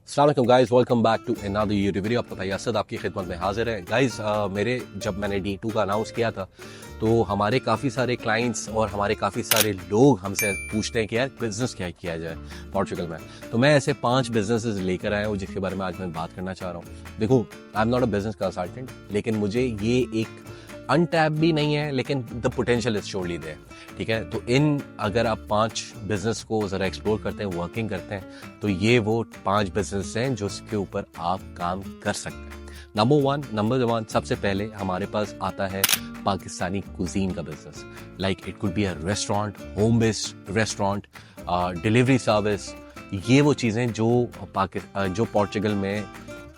अस्सलाम वालेकुम guys, welcome back to another YouTube video. आपका भाई असद आपकी खिदमत में हाजिर है। गाइस जब मैंने D2 का अनाउंस किया था तो हमारे काफ़ी सारे क्लाइंट्स और हमारे काफ़ी सारे लोग हमसे पूछते हैं कि यार बिज़नेस क्या किया जाए पोर्चुगल में। तो मैं ऐसे 5 बिजनेसेस लेकर आया हूँ जिसके बारे में आज मैं बात करना चाह रहा हूँ। देखो, I am not a business consultant, लेकिन मुझे ये एक अनटैप भी नहीं है, लेकिन the potential is surely there. ठीक है, तो अगर आप 5 बिजनेस को ज़रा एक्सप्लोर करते हैं, वर्किंग करते हैं, तो ये वो 5 बिजनेस हैं जो उसके ऊपर आप काम कर सकते हैं। नंबर वन सबसे पहले हमारे पास आता है पाकिस्तानी कुजीन का business. Like it could be a restaurant, home based restaurant, delivery service. ये वो चीज़ें जो पोर्चुगल में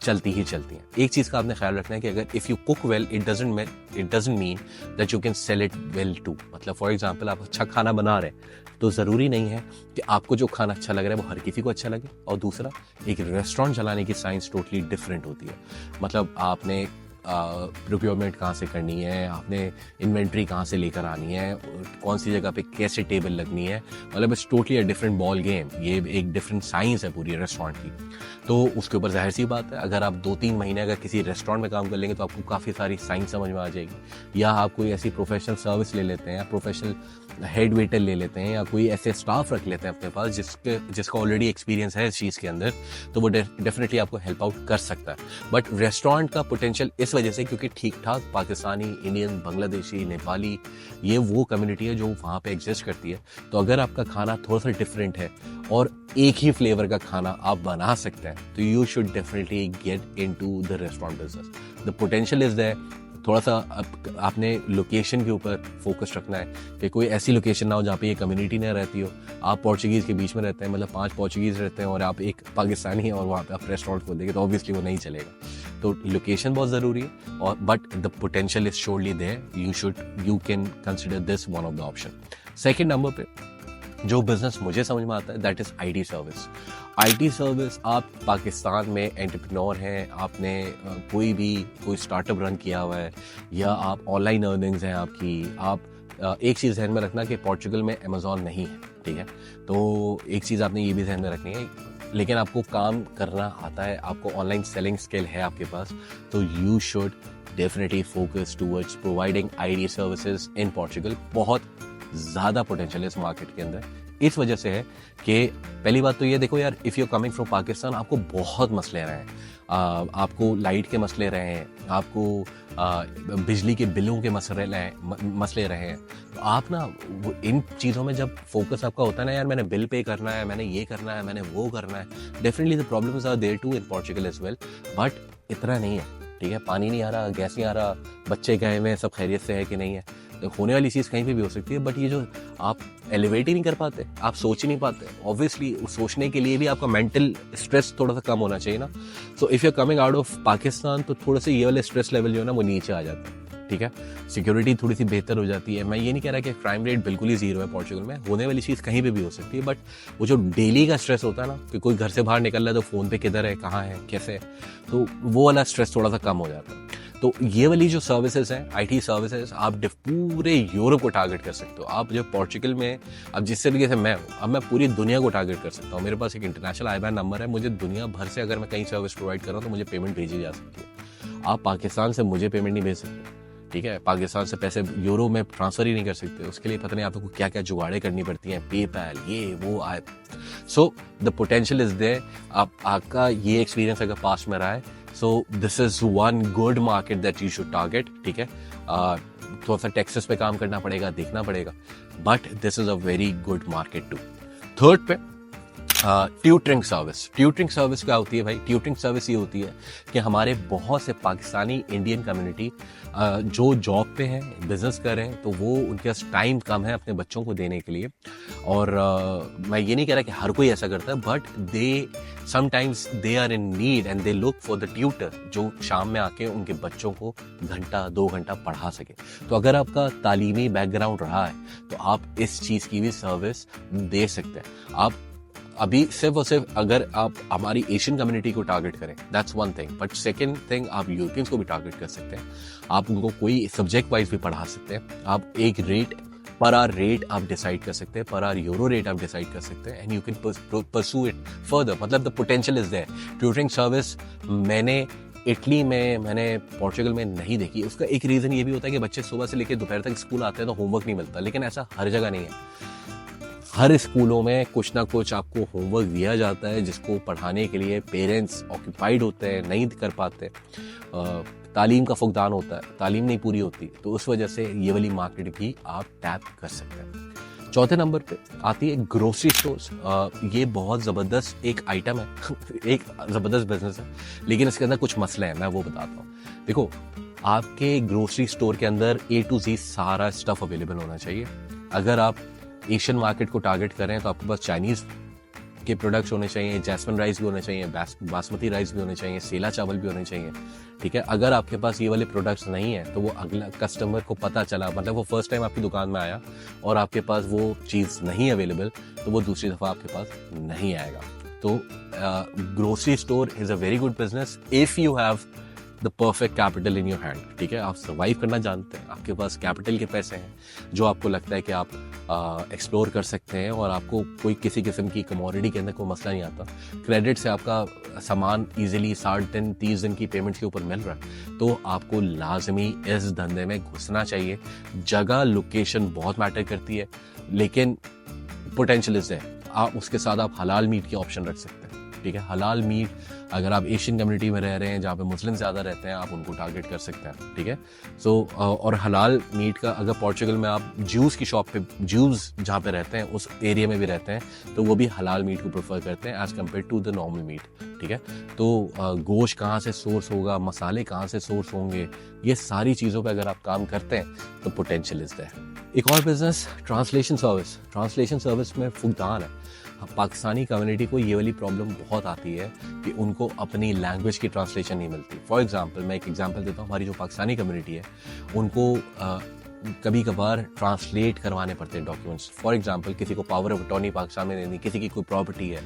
चलती ही चलती हैं। एक चीज़ का आपने ख्याल रखना है कि अगर if you cook well it doesn't mean that you can sell it well too. मतलब फॉर एग्जांपल आप अच्छा खाना बना रहे हैं तो ज़रूरी नहीं है कि आपको जो खाना अच्छा लग रहा है वो हर किसी को अच्छा लगे। और दूसरा, एक रेस्टोरेंट चलाने की साइंस टोटली डिफरेंट होती है। मतलब आपने प्रोक्योरमेंट कहाँ से करनी है, आपने इन्वेंट्री कहाँ से लेकर आनी है, कौन सी जगह पे कैसे टेबल लगनी है। मतलब it's totally a different ball game. ये एक डिफरेंट साइंस है पूरी रेस्टोरेंट की। तो उसके ऊपर जाहिर सी बात है, अगर आप 2-3 महीने अगर किसी रेस्टोरेंट में काम कर लेंगे तो आपको काफ़ी सारी साइंस समझ में आ जाएगी। या आप कोई ऐसी प्रोफेशनल सर्विस ले लेते हैं या प्रोफेशनल हेड वेटर ले लेते हैं या कोई ऐसे स्टाफ रख लेते हैं अपने पास जिसका ऑलरेडी एक्सपीरियंस है इस चीज़ के अंदर, तो वो डेफिनेटली आपको हेल्प आउट कर सकता है। बट रेस्टोरेंट का पोटेंशियल इस वजह से क्योंकि ठीक ठाक पाकिस्तानी, इंडियन, बांग्लादेशी, नेपाली, ये वो कम्युनिटी है जो वहाँ पे एग्जिस्ट करती है। तो अगर आपका खाना थोड़ा सा डिफरेंट है और एक ही फ्लेवर का खाना आप बना सकते हैं तो you should definitely get into the restaurant business. The potential is there. थोड़ा सा आपने लोकेशन के ऊपर फोकस रखना है कि कोई ऐसी लोकेशन ना हो जहाँ पे ये कम्युनिटी ना रहती हो। आप पोर्चुगीज़ के बीच में रहते हैं, मतलब 5 पोर्चुगीज़ रहते हैं और आप एक पाकिस्तानी हैं और वहाँ पे आप रेस्टोरेंट खोल देंगे तो ऑब्वियसली वो नहीं चलेगा। तो लोकेशन बहुत ज़रूरी है। और but the potential is surely there. You can consider this one of the option. Second number पे जो बिजनेस मुझे समझ में आता है that is IT service. IT service, आप पाकिस्तान में एंटरप्रेन्योर हैं, आपने कोई स्टार्टअप रन किया हुआ है या आप ऑनलाइन अर्निंग्स हैं आपकी। आप एक चीज़ ध्यान में रखना कि पोर्चुगल में अमेज़ॉन नहीं है। ठीक है, तो एक चीज़ आपने ये भी ध्यान में रखनी है, लेकिन आपको काम करना आता है, आपको ऑनलाइन सेलिंग स्किल है आपके पास, तो you should definitely focus towards providing IT services in Portugal. बहुत ज़्यादा पोटेंशियल है इस मार्केट के अंदर। इस वजह से है कि पहली बात तो ये देखो यार, if you coming from Pakistan, आपको बहुत मसले रहे हैं। आपको लाइट के मसले रहे हैं, आपको बिजली के बिलों के मसले रहे हैं। तो आप ना इन चीज़ों में जब फोकस आपका होता है ना, यार मैंने बिल पे करना है, मैंने ये करना है, मैंने वो करना है, definitely the problems are there too in Portugal as well. But इतना नहीं है। ठीक है, पानी नहीं आ रहा, गैस नहीं आ रहा, बच्चे गए हुए हैं, सब खैरियत से है कि नहीं है। तो होने वाली चीज़ कहीं पे भी हो सकती है, बट ये जो आप एलिवेट ही नहीं कर पाते, आप सोच ही नहीं पाते, ऑब्वियसली सोचने के लिए भी आपका मेंटल स्ट्रेस थोड़ा सा कम होना चाहिए ना। So if you are coming out of Pakistan तो थोड़ा सा ये वाले स्ट्रेस लेवल जो है ना वो नीचे आ जाता है। ठीक है, सिक्योरिटी थोड़ी सी बेहतर हो जाती है। मैं ये नहीं कह रहा कि क्राइम रेट बिल्कुल ही जीरो है पोर्चुगल में, होने वाली चीज़ कहीं पे भी हो सकती है, बट वो जो डेली का स्ट्रेस होता है ना कि कोई घर से बाहर निकल रहा है तो फ़ोन पे किधर है, कहाँ है, कैसे है, तो वो वाला स्ट्रेस थोड़ा सा कम हो जाता है। तो ये वाली जो सर्विसेज हैं, IT सर्विसेज, आप पूरे यूरोप को टारगेट कर सकते हो। आप जो पोर्चुगल में, अब जिस तरीके से मैं हूँ, अब मैं पूरी दुनिया को टारगेट कर सकता हूँ। मेरे पास एक इंटरनेशनल IBAN नंबर है, मुझे दुनिया भर से अगर मैं कहीं सर्विस प्रोवाइड कर रहा हूँ तो मुझे पेमेंट भेजी जा सकती है। आप पाकिस्तान से मुझे पेमेंट नहीं भेज सकते। ठीक है, पाकिस्तान से पैसे यूरो में ट्रांसफ़र ही नहीं कर सकते। उसके लिए पता नहीं आपको क्या क्या जुगाड़े करनी पड़ती हैं, पेपैल, ये वो आए। So the potential is there. आपका ये एक्सपीरियंस अगर पास्ट में रहा है, so this is one good market that you should target. ठीक है, थोड़ा सा टैक्सेस पे काम करना पड़ेगा, देखना पड़ेगा, but this is a very good market too. Third पे ट्यूटरिंग सर्विस। ट्यूटरिंग सर्विस क्या होती है भाई? ट्यूटरिंग सर्विस ये होती है कि हमारे बहुत से पाकिस्तानी इंडियन कम्युनिटी जो जॉब पे हैं, बिजनेस कर रहे हैं, तो वो उनके पास टाइम कम है अपने बच्चों को देने के लिए। और मैं ये नहीं कह रहा कि हर कोई ऐसा करता है, but sometimes they are in need and they look for the tutor जो शाम में आके उनके बच्चों को घंटा 2 घंटा पढ़ा सके। तो अगर आपका तालीमी बैकग्राउंड रहा है तो आप इस चीज़ की भी सर्विस दे सकते हैं। आप अभी सिर्फ और सिर्फ अगर आप हमारी एशियन कम्युनिटी को टारगेट करें, that's one thing, but second thing, आप यूरोपियंस को भी टारगेट कर सकते हैं। आप उनको कोई सब्जेक्ट वाइज भी पढ़ा सकते हैं। आप एक रेट पर आवर रेट आप डिसाइड कर सकते हैं, पर आवर यूरो रेट आप डिसाइड कर सकते हैं, and you can pursue it further. मतलब the potential is there. Tutoring service मैंने इटली में, मैंने पोर्चुगल में नहीं देखी। उसका एक रीज़न ये भी होता है कि बच्चे सुबह से लेकर दोपहर तक स्कूल आते हैं तो होमवर्क नहीं मिलता, लेकिन ऐसा हर जगह नहीं है। हर स्कूलों में कुछ ना कुछ आपको होमवर्क दिया जाता है जिसको पढ़ाने के लिए पेरेंट्स ऑक्यूपाइड होते हैं, नहीं कर पाते। तालीम का फुकदान होता है, तालीम नहीं पूरी होती, तो उस वजह से ये वाली मार्केट भी आप टैप कर सकते हैं। चौथे नंबर पे आती है ग्रोसरी स्टोर्स। ये बहुत ज़बरदस्त एक आइटम है एक ज़बरदस्त बिजनेस है, लेकिन इसके अंदर कुछ मसले हैं, मैं वो बताता हूँ। देखो, आपके ग्रोसरी स्टोर के अंदर A to Z सारा स्टफ अवेलेबल होना चाहिए। अगर आप एशियन मार्केट को टारगेट करें तो आपके पास चाइनीज़ के प्रोडक्ट्स होने चाहिए, जैस्मिन राइस भी होने चाहिए, बासमती राइस भी होने चाहिए, सेला चावल भी होने चाहिए, ठीक है। अगर आपके पास ये वाले प्रोडक्ट्स नहीं है तो वो अगला कस्टमर को पता चला, मतलब वो फर्स्ट टाइम आपकी दुकान में आया और आपके पास वो चीज़ नहीं अवेलेबल, तो वो दूसरी दफ़ा आपके पास नहीं आएगा। तो grocery store is a very good business if you have the perfect capital in your hand, ठीक है। आप सर्वाइव करना जानते हैं, आपके पास कैपिटल के पैसे हैं जो आपको लगता है कि आप एक्सप्लोर कर सकते हैं, और आपको कोई किसी किस्म की कमोडिटी के अंदर कोई मसला नहीं आता। क्रेडिट से आपका सामान इजीली 60 दिन 30 दिन की पेमेंट्स के ऊपर मिल रहा है, तो आपको लाजमी इस धंधे में घुसना चाहिए। जगह लोकेशन बहुत मैटर करती है, लेकिन पोटेंशियल इज है। आप उसके साथ आप हलाल मीट की ऑप्शन रख सकते हैं, ठीक है। हलाल मीट, अगर आप एशियन कम्युनिटी में रह रहे हैं जहाँ पे मुस्लिम ज़्यादा रहते हैं, आप उनको टारगेट कर सकते हैं, ठीक है। सो और हलाल मीट का, अगर पोर्चुगल में आप ज्यूज़ की शॉप पे, ज्यूज़ जहाँ पे रहते हैं उस एरिया में भी रहते हैं, तो वो भी हलाल मीट को प्रेफर करते हैं as compare to the normal meet, ठीक है। तो गोश्त कहाँ से सोर्स होगा, मसाले कहाँ से सोर्स होंगे, ये सारी चीज़ों पर अगर आप काम करते हैं तो पोटेंशियल इज़ देयर। एक और business translation service. Translation service में फुकदान है। पाकिस्तानी कम्युनिटी को ये वाली प्रॉब्लम बहुत आती है कि उनको अपनी लैंग्वेज की ट्रांसलेशन नहीं मिलती। फॉर एग्जांपल, मैं एक एग्जांपल देता हूँ। हमारी जो पाकिस्तानी कम्युनिटी है उनको कभी कभार ट्रांसलेट करवाने पड़ते हैं डॉक्यूमेंट्स। फॉर एग्जांपल, किसी को पावर ऑफ अटॉर्नी पाकिस्तान में देनी, किसी की कोई प्रॉपर्टी है,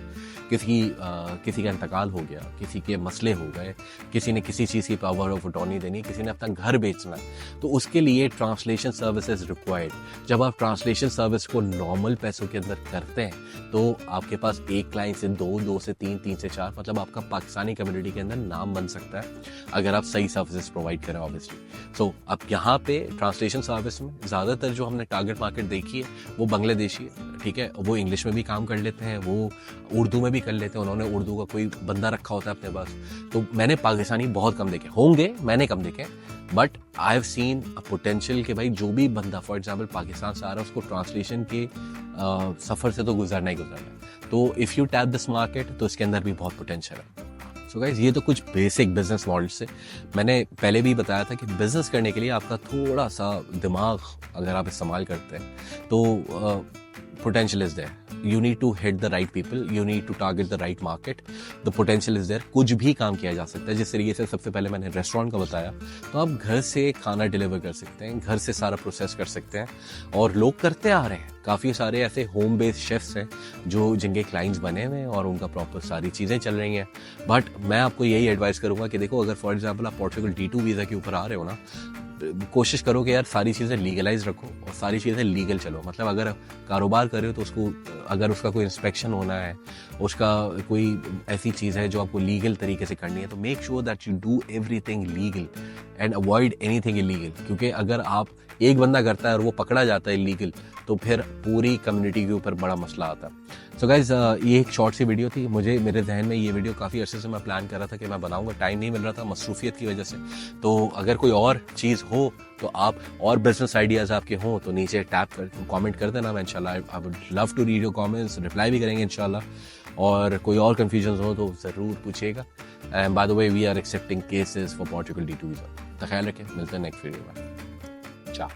किसी का इंतकाल हो गया, किसी के मसले हो गए, किसी ने किसी चीज़ की पावर ऑफ अटॉर्नी देनी, किसी ने अपना घर बेचना है, तो उसके लिए ट्रांसलेशन सर्विसेज रिक्वायर्ड। जब आप ट्रांसलेशन सर्विस को नॉर्मल पैसों के अंदर करते हैं तो आपके पास एक क्लाइंट से 2, 2 से 3, 3 से 4, मतलब आपका पाकिस्तानी कम्युनिटी के अंदर नाम बन सकता है अगर आप सही सर्विसेज प्रोवाइड करें, ऑब्वियसली। सो अब यहाँ पे ट्रांसलेशन सर्विस में ज़्यादातर जो हमने टारगेट मार्केट देखी है वो बांग्लादेशी है, ठीक है। वो इंग्लिश में भी काम कर लेते हैं, वो उर्दू में भी कर लेते हैं, उन्होंने उर्दू का कोई बंदा रखा होता है अपने पास। तो मैंने पाकिस्तानी बहुत कम देखे होंगे, मैंने कम देखे, but I have seen a potential कि भाई जो भी बंदा फॉर एग्जांपल पाकिस्तान से आ रहा है उसको ट्रांसलेशन के सफ़र से तो गुजरना ही गुजरना है। तो if you tap this market तो इसके अंदर भी बहुत पोटेंशियल है। सो गाइस, ये तो कुछ बेसिक बिजनेस मॉडल से मैंने पहले भी बताया था कि बिजनेस करने के लिए आपका थोड़ा सा दिमाग अगर आप इस्तेमाल करते हैं तो potential is there. You need to hit the right people, you need to target the right market, the potential is there। कुछ भी काम किया जा सकता है। जिस तरीके से सबसे पहले मैंने रेस्टोरेंट का बताया, तो आप घर से खाना डिलीवर कर सकते हैं, घर से सारा प्रोसेस कर सकते हैं, और लोग करते आ रहे हैं। काफ़ी सारे ऐसे होम बेस्ड शेफ्स हैं जो जिनके क्लाइंट्स बने हुए हैं और उनका प्रॉपर सारी चीज़ें चल रही हैं। बट मैं आपको यही एडवाइस करूँगा कि देखो, अगर फॉर एग्जाम्पल आप पोर्चुगल D2 वीज़ा के ऊपर आ रहे हो ना, कोशिश करो कि यार सारी चीज़ें लीगलाइज रखो और सारी चीज़ें लीगल चलो। मतलब अगर कारोबार कर रहे हो तो उसको, अगर उसका कोई इंस्पेक्शन होना है, उसका कोई ऐसी चीज़ है जो आपको लीगल तरीके से करनी है, तो make sure that you do everything legal and avoid anything illegal. क्योंकि अगर आप एक बंदा करता है और वो पकड़ा जाता है इलीगल, तो फिर पूरी कम्युनिटी के ऊपर बड़ा मसला आता है। सो गाइज, ये एक शॉर्ट सी वीडियो थी। मेरे जहन में ये वीडियो काफ़ी अर्से से मैं प्लान कर रहा था कि मैं बनाऊंगा, टाइम नहीं मिल रहा था मसरूफियत की वजह से। तो अगर कोई और चीज़ हो तो आप, और बिजनेस आइडियाज़ आपके हों तो नीचे टैप कर कमेंट कर देना। मैं इंशाल्लाह I would love to read your comments, reply भी करेंगे इंशाल्लाह। और कोई और कन्फ्यूजन हो तो ज़रूर पूछिएगा। And by the way, we are accepting cases for Portugal D2 visa. तो ख्याल रखें, मिलते हैं नेक्स्ट वीडियो में। चाओ।